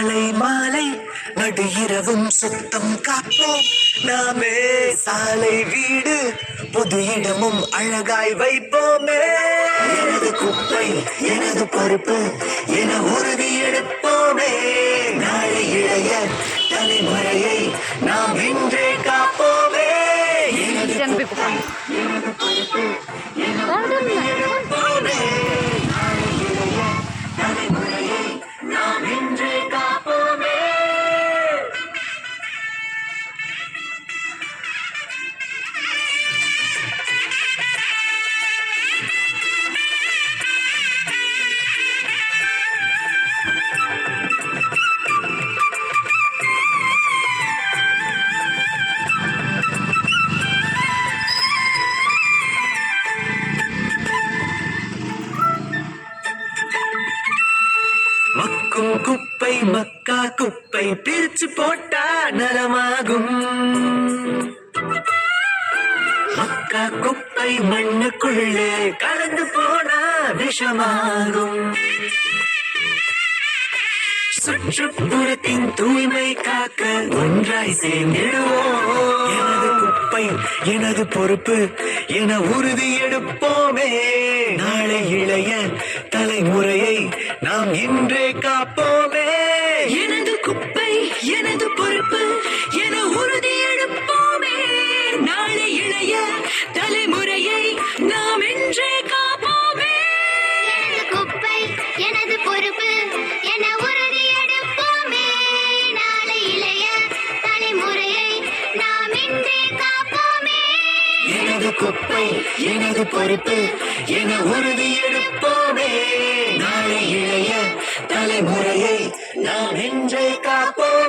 காலை மாலை நடு இரவும் சுத்தம் காப்போம் நாமே. சாலை வீடு பொது இடமும் அழகாய் வைப்போமே. எனது குப்பை எனது பொறுப்பு என உறுதி எடுப்போமே. நாளை இளைய தலைமுறையை நாம் இன்றே காப்போமே. எனது குப்பை எனது பொறுப்பு என உறுதி எடுப்போமே. நாளை இளைய தலைமுறையை நாம் இன்றே காப்போமே. மக்கும் குப்பை மக்கா குப்பை பிரிச்சு போட்டா நலமாகும். மக்கா குப்பை மண்ணுக்குள்ளே கலந்து போனா விஷமாகும். சுற்றுப்புறத்தின் தூய்மை காக்க ஒன்றாய் சேர்ந்திடுவோம். எனது குப்பை எனது பொறுப்பு என உறுதி எடுப்போமே. நாளை இளைய தலைமுறையை நாம் இன்றே காப்போமே. எனது குப்பை எனது பொறுப்பு என உறுதி எடுப்போமே. நாளை இளைய தலைமுறையை நாம் இன்றே காப்போமே. எனது குப்பை எனது பொறுப்பு என உறுதி எடுப்போமே. நாளை இளைய தலைமுறையை நாம் இன்றே காப்போமே. எனது குப்பை எனது பொறுப்பு என உறுதி எடுப்போமே. நாளை இளைய தலைமுறையை நாம் இன்றே காப்போம்.